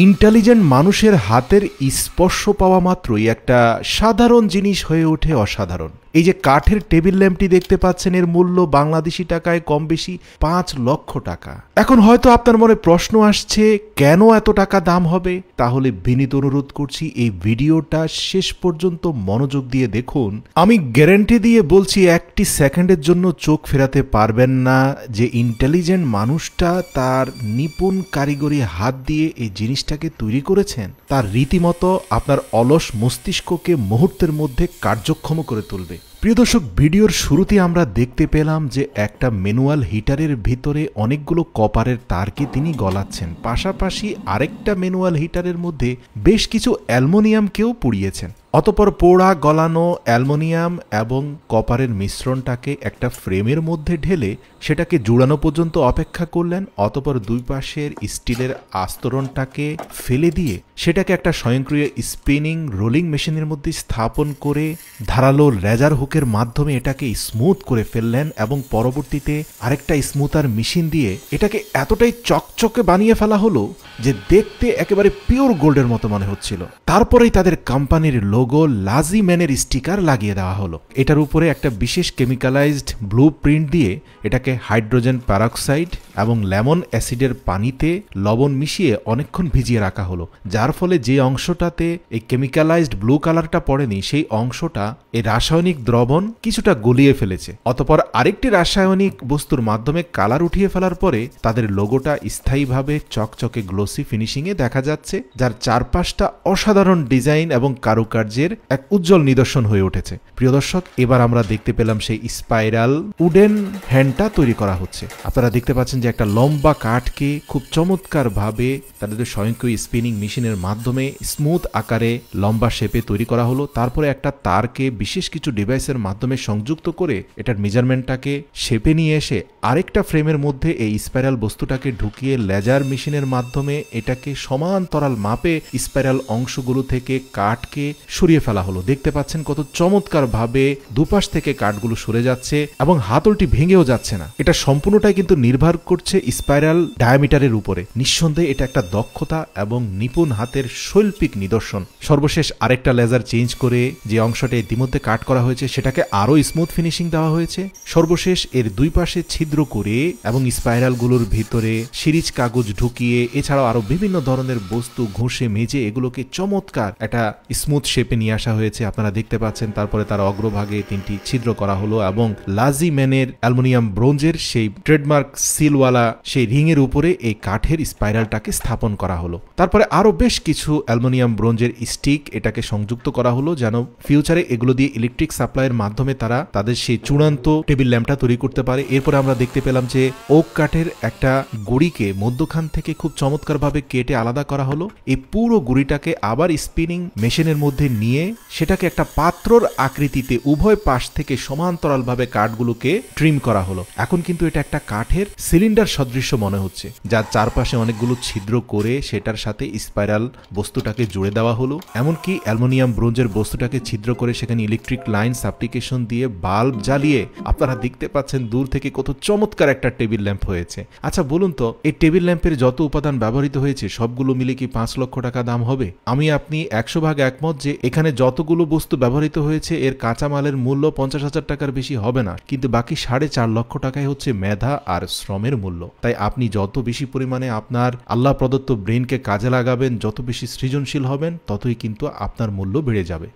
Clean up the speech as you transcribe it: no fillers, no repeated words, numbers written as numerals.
Intelligent মানুষের হাতের স্পর্শ পাওয়া মাত্রই একটা সাধারণ জিনিস হয়ে ওঠে অসাধারণ। এই যে কাঠের টেবিল ল্যাম্পটি দেখতে পাচ্ছেন, এর মূল্য বাংলাদেশি টাকায় কম বেশি ৫ লক্ষ টাকা। এখন হয়তো আপনার মনে প্রশ্ন আসছে, কেন এত টাকা দাম হবে? তাহলে বিনীত অনুরোধ করছি এই ভিডিওটা শেষ পর্যন্ত মনোযোগ দিয়ে দেখুন। আমি গ্যারান্টি দিয়ে বলছি, একটি সেকেন্ডের জন্য চোখ ফেরাতে পারবেন না যে ইন্টেলিজেন্ট মানুষটা তার নিপুণ কারিগরি হাত দিয়ে এই জিনিসটাকে তৈরি করেছেন। তার রীতিমতো আপনার অলস মস্তিষ্ককে মুহূর্তের মধ্যে কার্যক্ষম করে তুলবে। প্রিয় দর্শক, ভিডিওর শুরুতে আমরা দেখতে পেলাম যে একটা ম্যানুয়াল হিটারের ভিতরে অনেকগুলো কপারের তারকে তিনি গলাচ্ছেন, পাশাপাশি আরেকটা ম্যানুয়াল হিটারের মধ্যে বেশ কিছু অ্যালুমিনিয়ামকেও পুড়িয়েছেন। অতঃপর পোড়া গলানো অ্যালুমিনিয়াম এবং কপারের মিশ্রণটাকে একটা ফ্রেমের মধ্যে ঢেলে সেটাকে জোড়ানো পর্যন্ত অপেক্ষা করলেন। অতঃপর দুই পাশের স্টিলের আস্তরণটাকে ফেলে দিয়ে সেটাকে একটা স্বয়ংক্রিয় স্পিনিং রোলিং মেশিনের মধ্যে স্থাপন করে ধারালো লেজার হুকের মাধ্যমে এটাকে স্মুথ করে ফেললেন এবং পরবর্তীতে আরেকটা স্মুথার মেশিন দিয়ে এটাকে এতটাই চকচকে বানিয়ে ফেলা হলো যে দেখতে একেবারে পিওর গোল্ডের মতো মনে হচ্ছিল। তারপরেই তাদের কোম্পানির লোগো লাজি ম্যানের স্টিকার লাগিয়ে দেওয়া হলো। এটার উপরে একটা বিশেষ কেমিক্যালাইজড ব্লু প্রিন্ট দিয়ে এটাকে হাইড্রোজেন প্যারক্সাইড এবং লেমন অ্যাসিডের পানিতে লবণ মিশিয়ে অনেকক্ষণ ভিজিয়ে রাখা হলো, যার ফলে যে অংশটাতে এই কেমিক্যালাইজড ব্লু কালারটা পড়েনি সেই অংশটা এই রাসায়নিক দ্রবণ কিছুটা গলিয়ে ফেলেছে। অতঃপর আরেকটি রাসায়নিক বস্তুর মাধ্যমে কালার উঠিয়ে ফেলার পরে তাদের লোগোটা স্থায়ীভাবে চকচকে গ্লোসি ফিনিশিংয়ে দেখা যাচ্ছে, যার চারপাশটা অসাধারণ ডিজাইন এবং কারুকার্যের এক উজ্জ্বল নিদর্শন হয়ে উঠেছে। প্রিয় দর্শক, এবার আমরা দেখতে পেলাম সেই স্পাইরাল উডেন হ্যান্ডটা তৈরি করা হচ্ছে। আপনারা দেখতে পাচ্ছেন যে একটা লম্বা কাঠকে খুব চমৎকার ভাবে তাদের স্বয়ংক্রিয় স্পিনিং মেশিনের মাধ্যমে স্মুথ আকারে লম্বা শেপে তৈরি করা হলো। তারপরে একটা তারকে বিশেষ কিছু ডিভাইসের মাধ্যমে সংযুক্ত করে এটার মেজারমেন্টটাকে শেপে নিয়ে এসে আরেকটা ফ্রেমের মধ্যে এই স্পাইরাল বস্তুটাকে ঢুকিয়ে লেজার মেশিনের মাধ্যমে এটাকে সমান্তরাল মাপে স্পাইরাল অংশগুলো থেকে কাঠকে সরিয়ে ফেলা হলো। দেখতে পাচ্ছেন কত চমৎকার ভাবে দুপাশ থেকে কাঠগুলো সরে যাচ্ছে এবং হাতলটি ভেঙেও যাচ্ছে না। এটা সম্পূর্ণটাই কিন্তু নির্ভর করছে স্পাইরাল ডায়ামিটারের উপরে। নিঃসন্দেহে এটা একটা দক্ষতা এবং নিপুণ হাতের শৈল্পিক নিদর্শন। সর্বশেষ আরেকটা লেজার চেঞ্জ করে যে অংশটা ইতিমধ্যে কাট করা হয়েছে সেটাকে আরো স্মুথ ফিনিশিং দেওয়া হয়েছে। সর্বশেষ এর দুই পাশে ছিদ্র করে এবং স্পাইরালগুলোর ভিতরে সিরিজ কাগজ ঢুকিয়ে এছাড়াও আরো বিভিন্ন ধরনের বস্তু ঘষে মেজে এগুলোকে চমৎকার একটা স্মুথ শেপে নিয়ে আসা হয়েছে। আপনারা দেখতে পাচ্ছেন তারপরে তার অগ্রভাগে 3টি ছিদ্র করা হলো এবং লাজি ম্যানের অ্যালুমিনিয়াম ব্রোঞ্জের সেই ট্রেডমার্ক সিলওয়ালা সেই রিং এর উপরে এই কাঠের স্পাইরালটাকে স্থাপন করা হলো। তারপরে আরো বেশ কিছু অ্যালুমিনিয়াম ব্রোঞ্জের স্টিক এটাকে সংযুক্ত করা হলো যেন ফিউচারে এগুলো দিয়ে ইলেকট্রিক সাপ্লাইয়ের মাধ্যমে তারা তাদের সেই চূড়ান্ত টেবিল ল্যাম্পটা তৈরি করতে পারে। এরপরে আমরা দেখতে পেলাম যে ওক কাঠের একটা গুড়িকে মধ্যখান থেকে খুব চমৎকার ভাবে কেটে আলাদা করা হলো। এই পুরো গুড়িটাকে আবার স্পিনিং মেশিনের মধ্যে নিয়ে সেটাকে একটা পাত্রর আকৃতিতে উভয় পাশ থেকে সমান্তরাল ভাবে কাঠগুলোকে ট্রিম করা হলো। এখন কিন্তু এটা একটা কাঠের সিলিন্ডার সদৃশ্য মনে হচ্ছে, যার চারপাশে অনেকগুলো ছিদ্র করে সেটার সাথে স্পাইরাল বস্তুটাকে জুড়ে দেওয়া হলো। এমনকি অ্যালুমিনিয়াম ব্রোঞ্জের বস্তুটাকে ছিদ্র করে সেখানে ইলেকট্রিক লাইন সাবস্টিকেশন দিয়ে বাল্ব জ্বালিয়ে আপনারা দেখতে পাচ্ছেন দূর থেকে কত চমৎকার একটা টেবিল ল্যাম্প হয়েছে। আচ্ছা বলুন তো, এই টেবিল ল্যাম্পের যত উপাদান ব্যবহৃত হয়েছে সবগুলো মিলে কি 5 লক্ষ টাকা দাম হবে? আমি আপনি 100 ভাগ একমত যে এখানে যতগুলো বস্তু ব্যবহৃত হয়েছে এর কাঁচামালের মূল্য 50,000 টাকার বেশি হবে না, কিন্তু বাকি 4.5 লক্ষ টাকাই হচ্ছে মেধা আর শ্রমের মূল্য। তাই আপনি যত বেশি পরিমাণে আপনার আল্লাহ প্রদত্ত ব্রেনকে কাজে লাগাবেন, যত বেশি সৃজনশীল হবেন, ততই কিন্তু আপনার মূল্য বেড়ে যাবে।